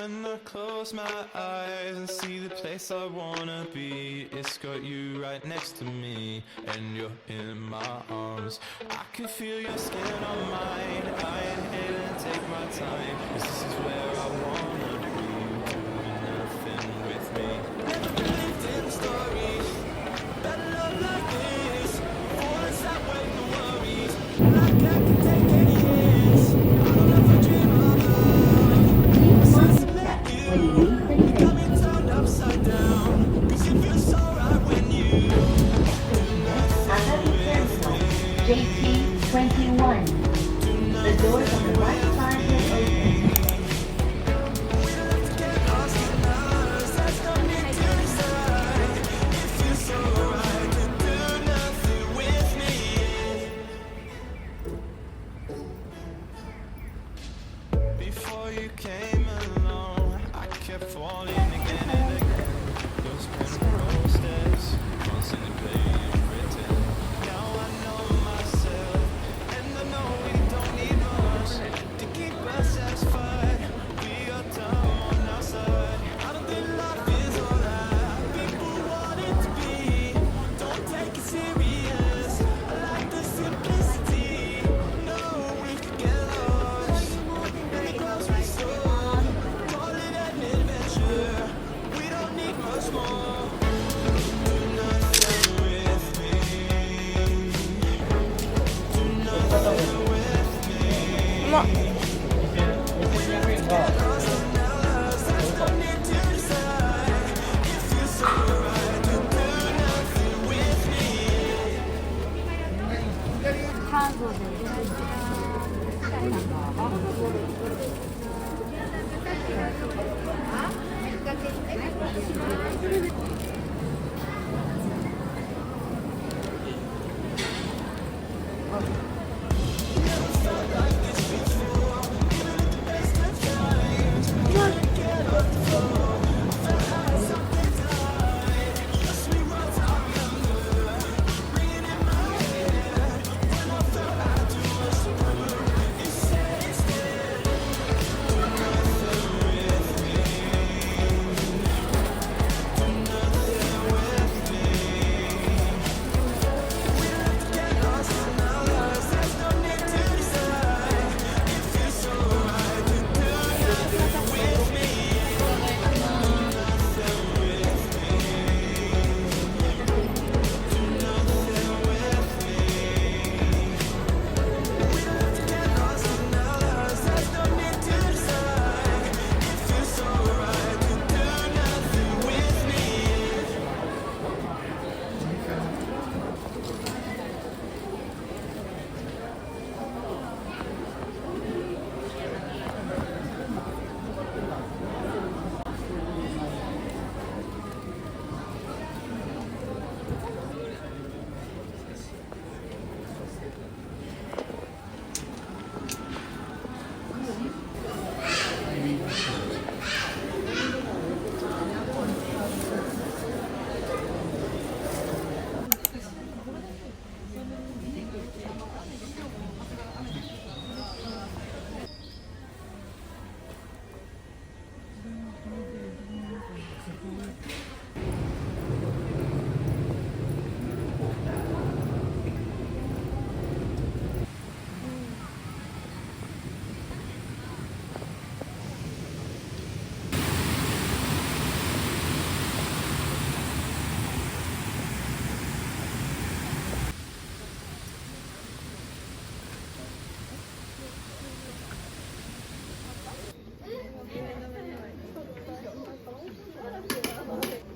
When I close my eyes and see the place I wanna be, it's got you right next to me, and you're in my arms. I can feel your skin on mine. I inhale and take my time, 'cause this is where I wanna be. Doing nothing with me. Never believed in stories. Better love like this. Force that way, no worries. Like I can take any hits. I don't know if I dream of love. Since I met you, got me turned upside down. 'Cause it feels so right when you do nothing with me. JT21. The doors on the right side will open. We don't have to get lost in us. There's no need to decide. It feels so right to do nothing with me. Before you came along, I kept falling again and again. Those penrose steps, constantly playing pretend. Now I know myself, and I know we don't need much to keep us satisfied. We got time on our side. I don't think life is all that people want it to be. Don't take it serious. I like the simplicity. No, we could get lost in the grocery store. Call it an adventure. We don't need much more. Do nothing with me. Do nothing with me. Lost in us. There's no need to decide. It feels so right to do nothing with me. カードで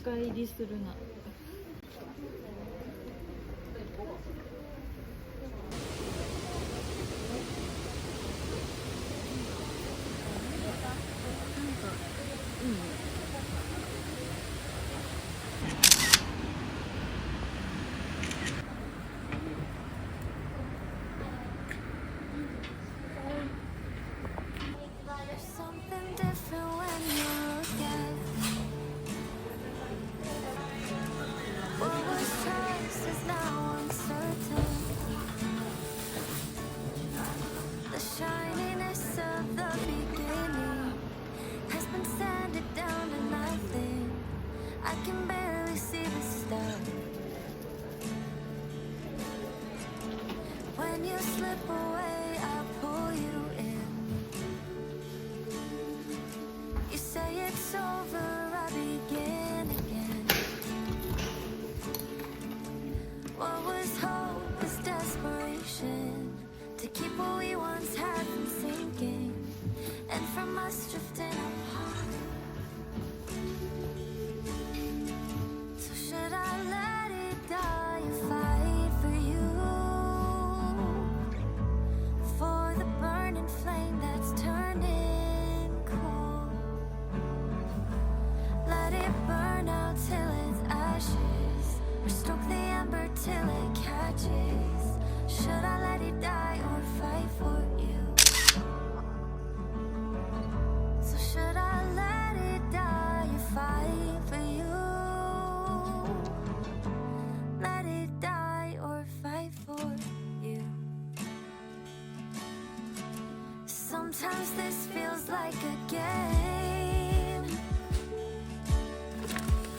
深入りするな。when you slip away, I pull you in. You say it's over, I begin again. What was hope is desperation to keep what we once had from sinking and from us drifting apart. So should I let it die or fight for you? For the burning flame that's turning cold. Let it burn out till it's ashes, or stoke the ember till it catches. Should I let it die or fight for you? So should I let it die or fight for you? Let it die or fight for you. Sometimes this feels like a game,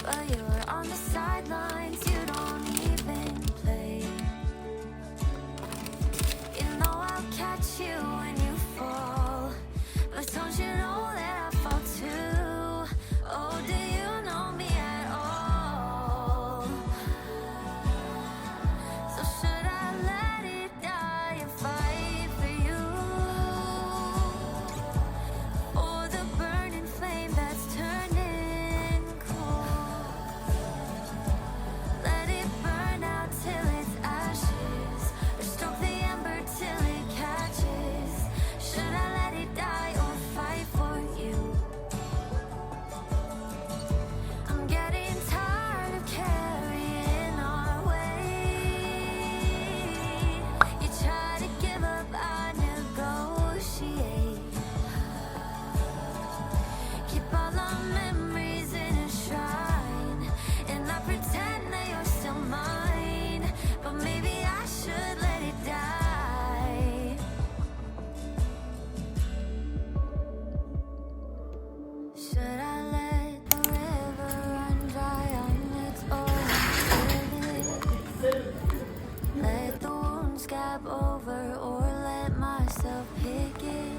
but you're on the sidelines, you don't even play. You know I'll catch you when you fall, but don't you know that I fall too? Oh, do you know me at all? So should I let it die and fight for you? Or the burning flame that's turning cold? Let it burn out till it's ashes, or stoke the ember till it catches. Should I let it die or fight for you? I'm getting tired of carrying our weight. You try to give up, I negotiate. Keep all our memories in a shrine, and I pretend that you're still mine. But maybe I should let it die. Should I let the river run dry on its own accord? Let the wounds scab over, or let myself pick it?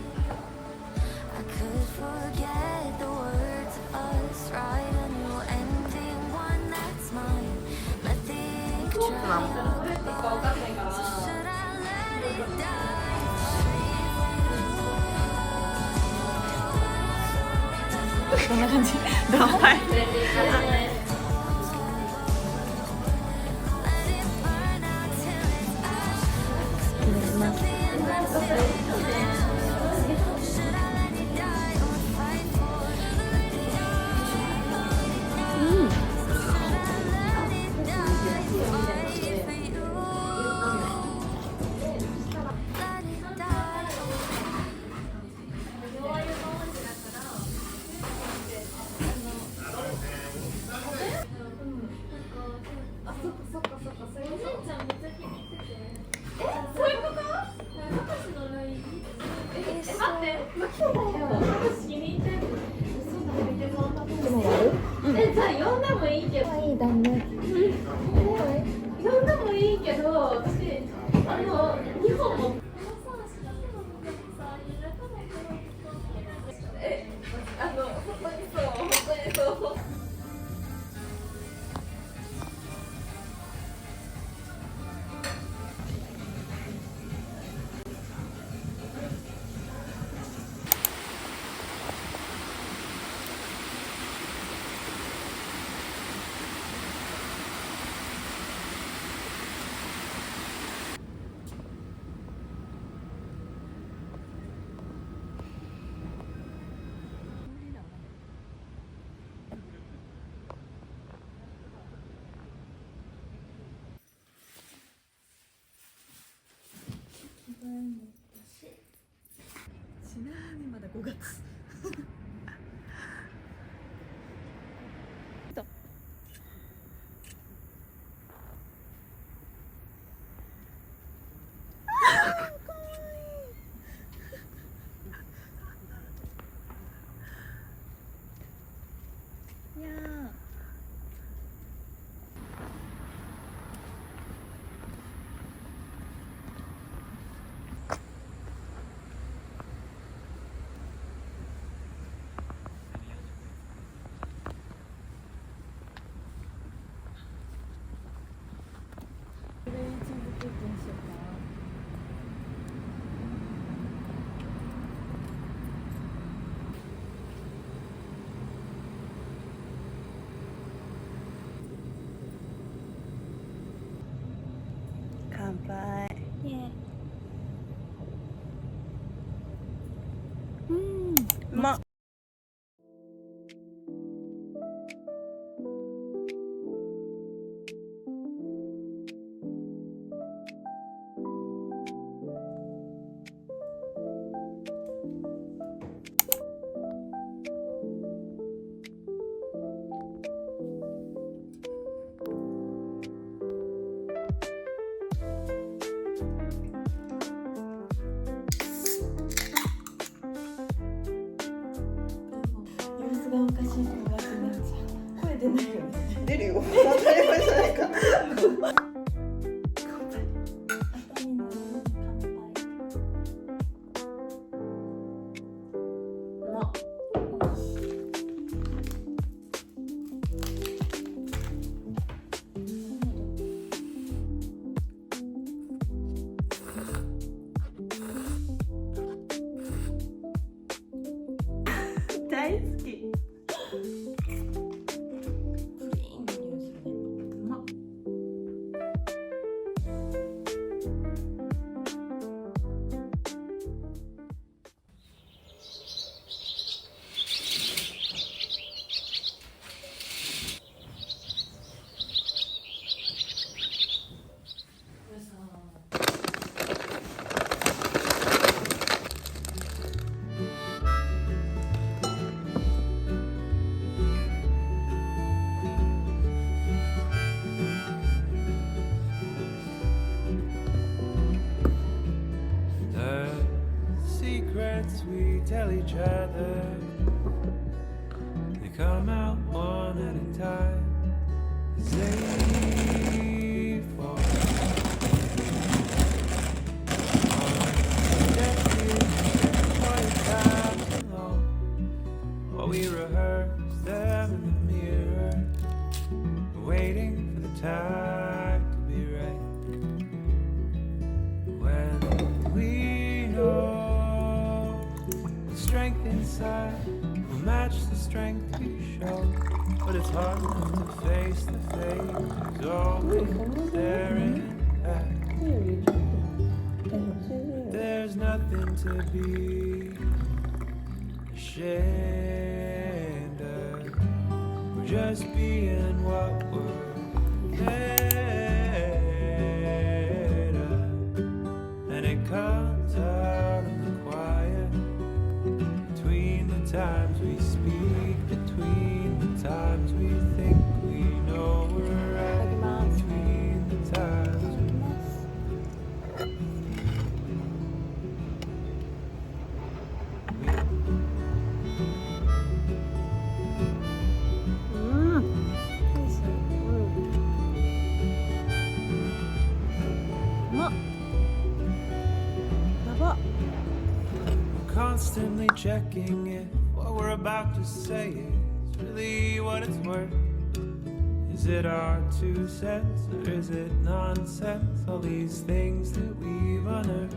I could forget the words of us, write a new ending, one that's mine. Let the ink dry up. So should I let it die? Let it burn out till it's ashes. Let the embers till it catches. Should I let it die or fight for you? Should I let it die or fight for you? Let it die. 分しようかな。乾杯。イエーイ。うまっ。様子がおかしい人が集まっちゃう。声出ないよね。出るよ。当たり前じゃないか。朝になる乾杯。大好き。The secrets we tell each other, they come out one at a time. They fall on deaf ears, quiet time alone, while we rehearse them in the mirror, waiting for the time to be right. When we know the strength inside will match the strength we show, but it's hard enough to face the fate who's always staring back. There's nothing to be ashamed of. We're just being what we're made of. And it comes out in the quiet, between the times we speak, between the times we think we know we're right, between the times we constantly checking if what we're about to say is really what it's worth. Is it our 2 cents or is it nonsense? All these things that we've unearthed,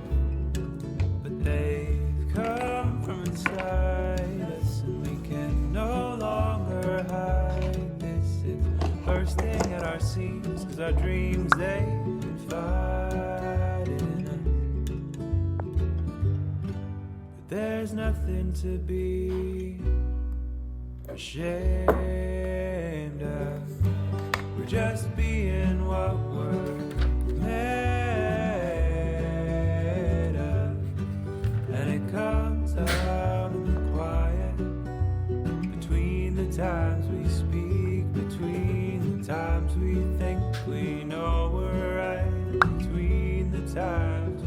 but they've come from inside us, and we can no longer hide this. It's bursting at our seams, 'cause our dreams, they've been fighting us. There's nothing to be ashamed of. We're just being what we're made of. And it comes out in the quiet, between the times we speak, between the times we think we know we're right, between the times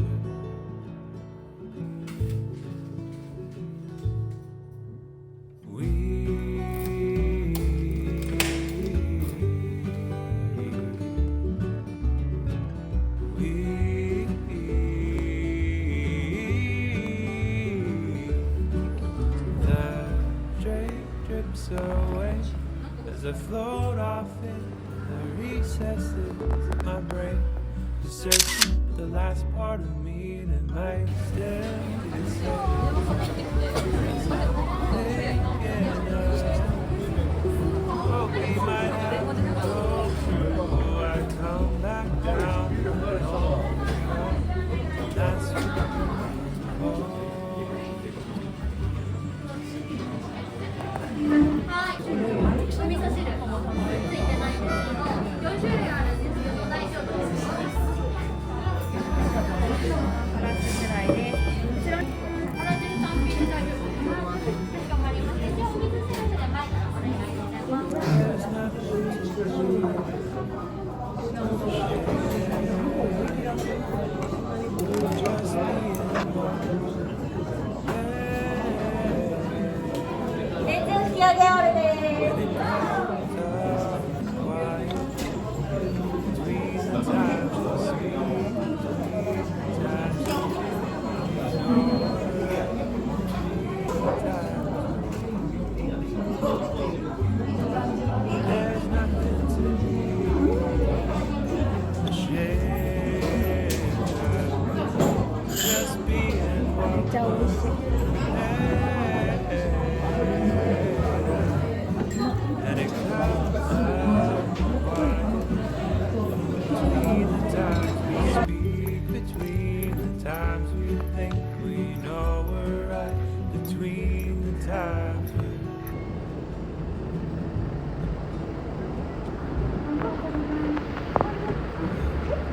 away as I float off in the recesses of my brain. searching for the last part of me that might stand inside. Oh, we might have to go through. I come back down. That's what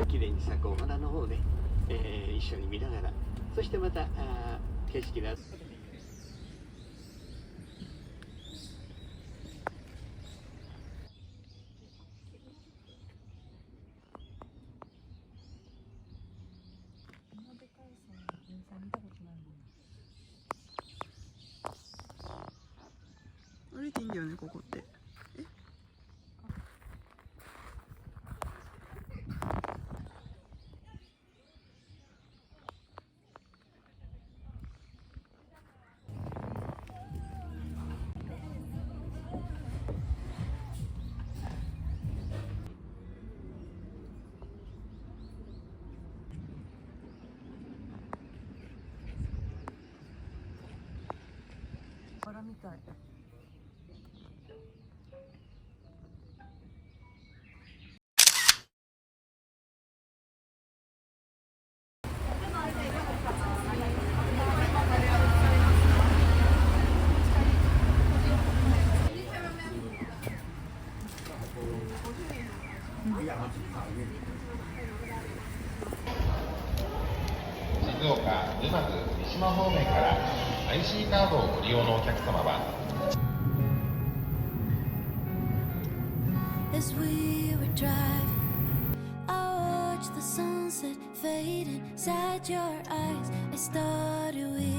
きれいに咲くお花の方で、一緒に見ながら、そしてまた景色が歩いていいんだよね、ここって。バラみたい。静岡、沼津、三島方面から IC カードをご利用のお客様は As we were driving, I watched the sunset fade inside your eyes. I started with